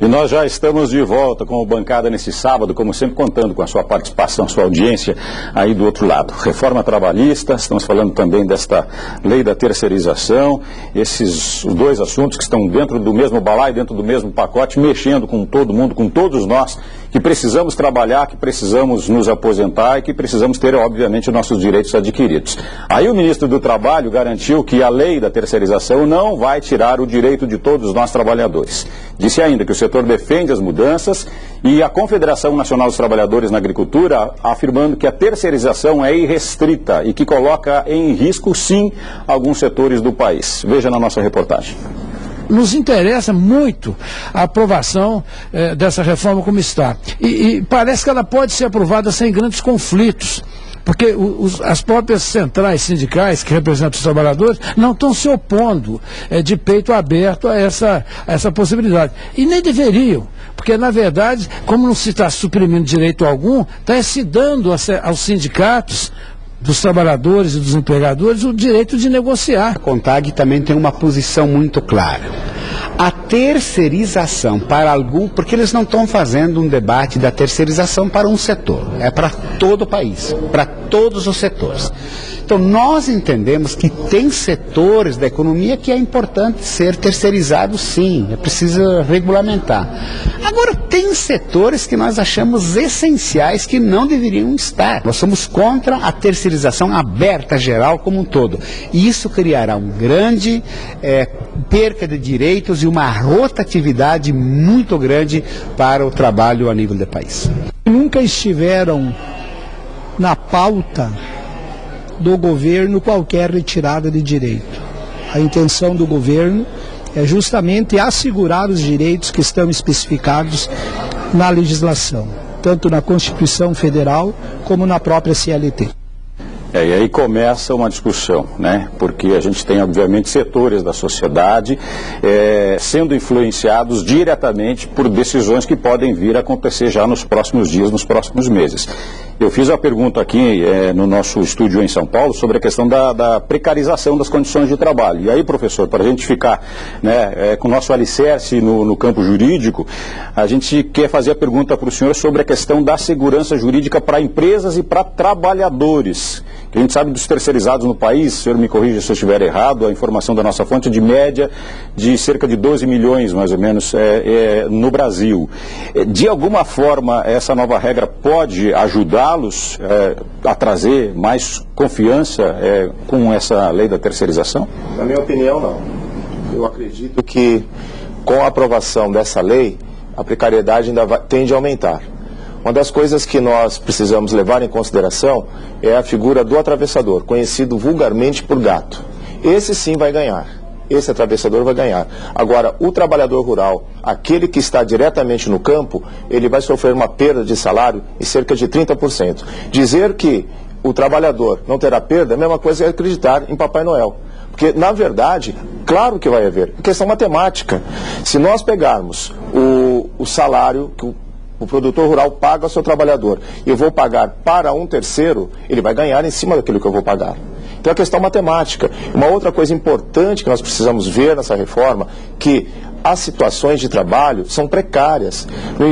nós já estamos de volta com o Bancada nesse sábado, como sempre contando com a sua participação, sua audiência aí do outro lado. Reforma trabalhista, estamos falando também desta lei da terceirização, esses dois assuntos que estão dentro do mesmo balaio, dentro do mesmo pacote, mexendo com todo mundo, com todos nós, que precisamos trabalhar, que precisamos nos aposentar e que precisamos ter, obviamente, nossos direitos adquiridos. Aí o ministro do Trabalho garantiu que a lei da terceirização não vai tirar o direito de todos nós trabalhadores. Disse ainda que o setor defende as mudanças e a Confederação Nacional dos Trabalhadores na Agricultura afirmando que a terceirização é irrestrita e que coloca em risco, sim, alguns setores do país. Veja na nossa reportagem. Nos interessa muito a aprovação dessa reforma como está. E parece que ela pode ser aprovada sem grandes conflitos. Porque as próprias centrais sindicais que representam os trabalhadores não estão se opondo de peito aberto a essa possibilidade. E nem deveriam, porque na verdade, como não se está suprimindo direito algum, está se dando aos sindicatos dos trabalhadores e dos empregadores o direito de negociar. A CONTAG também tem uma posição muito clara. A terceirização para algum, porque eles não estão fazendo um debate da terceirização para um setor, é para todo o país, para todos os setores. Então nós entendemos que tem setores da economia que é importante ser terceirizado, sim, é preciso regulamentar. Agora tem setores que nós achamos essenciais que não deveriam estar. Nós somos contra a terceirização aberta, geral, como um todo. E isso criará um grande perca de direitos e uma rotatividade muito grande para o trabalho a nível do país. Nunca estiveram na pauta do governo qualquer retirada de direito. A intenção do governo é justamente assegurar os direitos que estão especificados na legislação, tanto na Constituição Federal como na própria CLT. E aí começa uma discussão, né? Porque a gente tem, obviamente, setores da sociedade sendo influenciados diretamente por decisões que podem vir a acontecer já nos próximos dias, nos próximos meses. Eu fiz a pergunta aqui no nosso estúdio em São Paulo sobre a questão da precarização das condições de trabalho. E aí, professor, para a gente ficar com o nosso alicerce no campo jurídico, a gente quer fazer a pergunta para o senhor sobre a questão da segurança jurídica para empresas e para trabalhadores. Que a gente sabe dos terceirizados no país, o senhor me corrija se eu estiver errado, a informação da nossa fonte de média de cerca de 12 milhões, mais ou menos, no Brasil. De alguma forma, essa nova regra pode ajudá-los a trazer mais confiança com essa lei da terceirização? Na minha opinião, não. Eu acredito que com a aprovação dessa lei, a precariedade ainda tende a aumentar. Uma das coisas que nós precisamos levar em consideração é a figura do atravessador, conhecido vulgarmente por gato. Esse sim vai ganhar, esse atravessador vai ganhar. Agora, o trabalhador rural, aquele que está diretamente no campo, ele vai sofrer uma perda de salário em cerca de 30%. Dizer que o trabalhador não terá perda é a mesma coisa que acreditar em Papai Noel. Porque, na verdade, claro que vai haver. É questão matemática. Se nós pegarmos o salário que o produtor rural paga ao seu trabalhador e eu vou pagar para um terceiro, ele vai ganhar em cima daquilo que eu vou pagar. Então é questão matemática. Uma outra coisa importante que nós precisamos ver nessa reforma, que as situações de trabalho são precárias.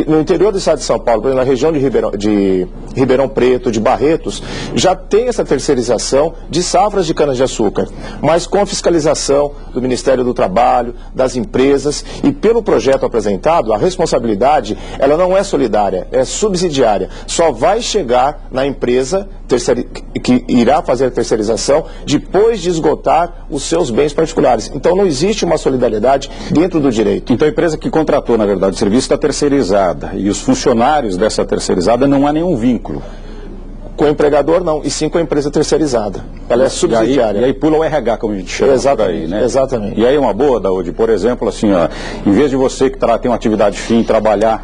No interior do estado de São Paulo, por exemplo, na região de Ribeirão Preto, de Barretos, já tem essa terceirização de safras de cana-de-açúcar, mas com fiscalização do Ministério do Trabalho, das empresas, e pelo projeto apresentado, a responsabilidade, ela não é solidária, é subsidiária. Só vai chegar na empresa que irá fazer a terceirização depois de esgotar os seus bens particulares. Então não existe uma solidariedade dentro do direito. Então a empresa que contratou, na verdade, o serviço está terceirizada e os funcionários dessa terceirizada não há nenhum vínculo. Com o empregador não, e sim com a empresa terceirizada. Ela é subsidiária. E aí pula o RH, como a gente chama. Exatamente, aí, né? Exatamente. E aí uma boa, Daúde, por exemplo, assim, ó, em vez de você que tem uma atividade fim, trabalhar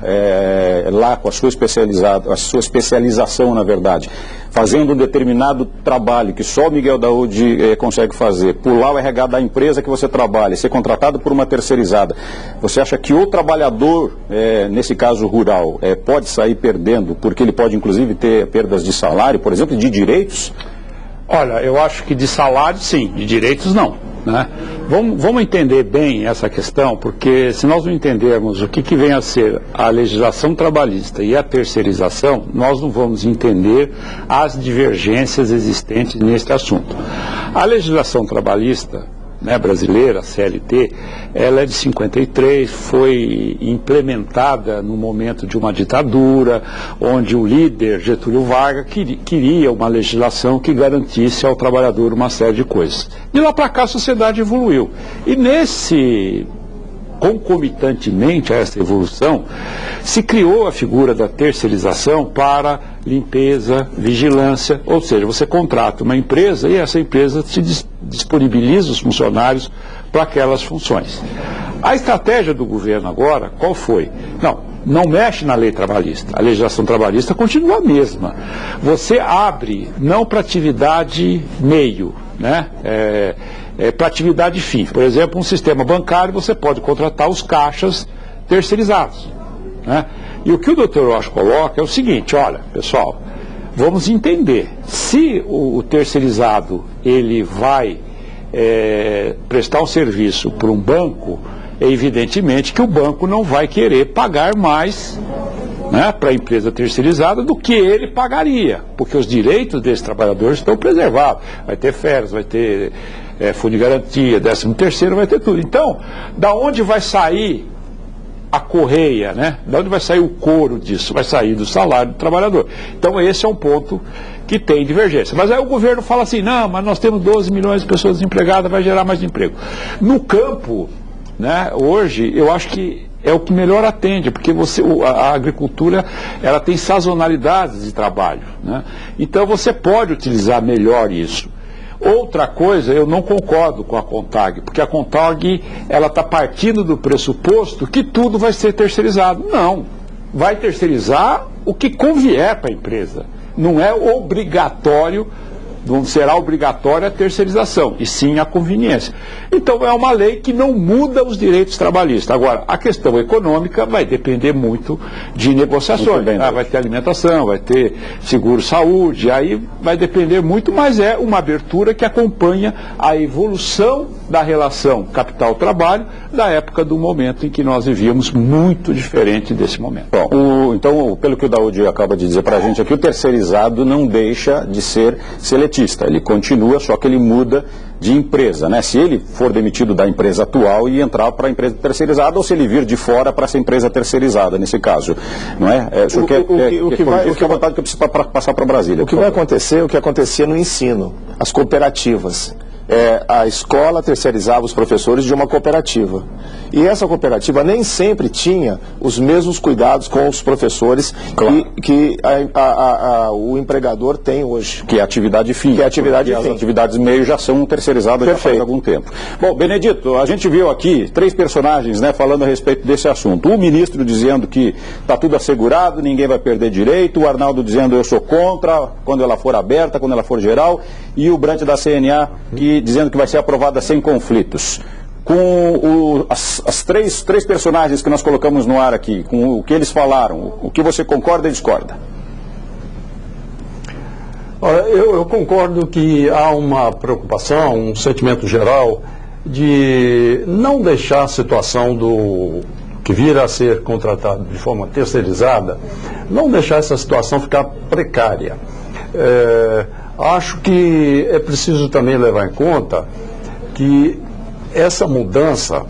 lá com a sua especialização, na verdade, fazendo um determinado trabalho que só o Miguel Daúde consegue fazer, pular o RH da empresa que você trabalha, ser contratado por uma terceirizada, você acha que o trabalhador, nesse caso rural, pode sair perdendo, porque ele pode inclusive ter perdas de salário, por exemplo, de direitos? Olha, eu acho que de salário sim, de direitos não. né? Vamos entender bem essa questão, porque se nós não entendermos o que vem a ser a legislação trabalhista e a terceirização, nós não vamos entender as divergências existentes neste assunto. A legislação trabalhista, né, brasileira, a CLT, ela é de 53, foi implementada no momento de uma ditadura, onde o líder Getúlio Vargas queria uma legislação que garantisse ao trabalhador uma série de coisas. De lá para cá a sociedade evoluiu. E concomitantemente a essa evolução, se criou a figura da terceirização para limpeza, vigilância, ou seja, você contrata uma empresa e essa empresa te disponibiliza os funcionários para aquelas funções. A estratégia do governo agora, qual foi? Não mexe na lei trabalhista, a legislação trabalhista continua a mesma. Você abre não para atividade meio, né? Para atividade fim. Por exemplo, um sistema bancário, você pode contratar os caixas terceirizados, né? E o que o Dr. Rocha coloca é o seguinte: olha, pessoal, vamos entender, se o terceirizado ele vai prestar um serviço para um banco, é evidentemente que o banco não vai querer pagar mais, né, para a empresa terceirizada do que ele pagaria, porque os direitos desses trabalhadores estão preservados. Vai ter férias, vai ter fundo de garantia, 13º, vai ter tudo. Então, da onde vai sair a correia, né? Da onde vai sair o couro disso? Vai sair do salário do trabalhador. Então, esse é um ponto que tem divergência. Mas aí o governo fala assim: não, mas nós temos 12 milhões de pessoas desempregadas, vai gerar mais emprego. No campo, né, hoje, eu acho que é o que melhor atende, porque a agricultura ela tem sazonalidades de trabalho, né? Então você pode utilizar melhor isso. Outra coisa, eu não concordo com a CONTAG, porque a CONTAG ela está partindo do pressuposto que tudo vai ser terceirizado. Não, vai terceirizar o que convier para a empresa. Não é obrigatório, não será obrigatória a terceirização, e sim a conveniência. Então é uma lei que não muda os direitos trabalhistas. Agora, a questão econômica vai depender muito de negociações. Vai ter alimentação, vai ter seguro-saúde, aí vai depender muito, mas é uma abertura que acompanha a evolução da relação capital-trabalho da época do momento em que nós vivíamos, muito diferente desse momento. Bom, então, pelo que o Daúde acaba de dizer para a gente aqui, o terceirizado não deixa de ser seletista, ele continua, só que ele muda de empresa, né? Se ele for demitido da empresa atual e entrar para a empresa terceirizada, ou se ele vir de fora para essa empresa terceirizada, nesse caso, não é? Que vontade que eu preciso passar para Brasília. O que vai acontecer, o que acontecia no ensino, as cooperativas. A escola terceirizava os professores de uma cooperativa. E essa cooperativa nem sempre tinha os mesmos cuidados com os professores que o empregador tem hoje. Que é a atividade fim. Que é a atividade fim. As atividades meio já são terceirizadas já faz algum tempo. Bom, Benedito, a gente viu aqui 3 personagens, né, falando a respeito desse assunto. O ministro dizendo que está tudo assegurado, ninguém vai perder direito. O Arnaldo dizendo eu sou contra, quando ela for aberta, quando ela for geral. E o Brant da CNA dizendo que vai ser aprovada sem conflitos. Com as três personagens que nós colocamos no ar aqui, com o que eles falaram, o que você concorda e discorda? Olha, eu concordo que há uma preocupação, um sentimento geral de não deixar a situação do que vira a ser contratado de forma terceirizada, não deixar essa situação ficar precária. Acho que é preciso também levar em conta que essa mudança,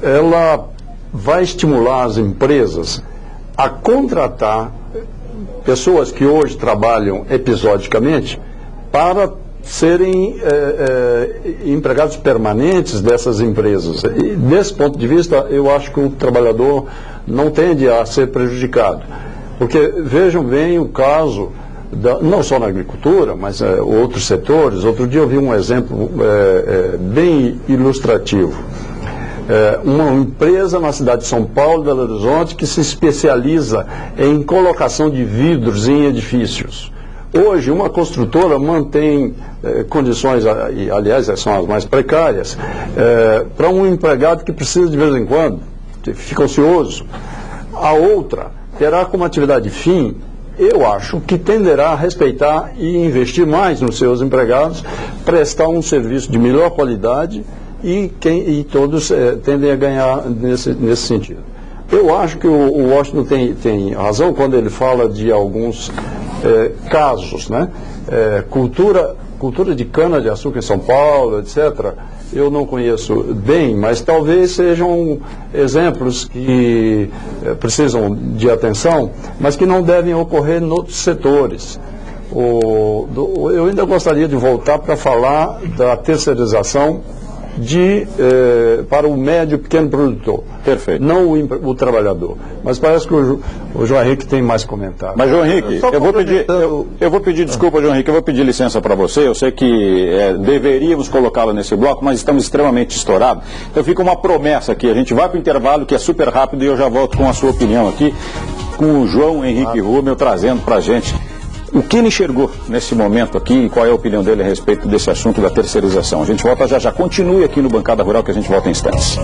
ela vai estimular as empresas a contratar pessoas que hoje trabalham episodicamente para serem empregados permanentes dessas empresas. E, desse ponto de vista, eu acho que o trabalhador não tende a ser prejudicado. Porque vejam bem o caso, não só na agricultura, mas outros setores. Outro dia eu vi um exemplo bem ilustrativo. Uma empresa na cidade de São Paulo, Belo Horizonte, que se especializa em colocação de vidros em edifícios. Hoje, uma construtora mantém condições, e aliás são as mais precárias, para um empregado que precisa de vez em quando, que fica ocioso. A outra terá como atividade fim, eu acho que tenderá a respeitar e investir mais nos seus empregados, prestar um serviço de melhor qualidade e todos tendem a ganhar nesse sentido. Eu acho que o Washington tem razão quando ele fala de alguns casos, né? Cultura de cana-de-açúcar em São Paulo, etc., eu não conheço bem, mas talvez sejam exemplos que precisam de atenção, mas que não devem ocorrer em outros setores. Eu ainda gostaria de voltar para falar da terceirização para o médio e pequeno produtor. Perfeito. Não o trabalhador. Mas parece que o João Henrique tem mais comentários. Mas, João Henrique, eu vou pedir desculpa, João Henrique, eu vou pedir licença para você. Eu sei que deveríamos colocá-lo nesse bloco, mas estamos extremamente estourados. Então fica uma promessa aqui. A gente vai para o intervalo, que é super rápido, e eu já volto com a sua opinião aqui, com o João Henrique Rubel trazendo para a gente o que ele enxergou nesse momento aqui e qual é a opinião dele a respeito desse assunto da terceirização. A gente volta já. Continue aqui no Bancada Rural, que a gente volta em instantes.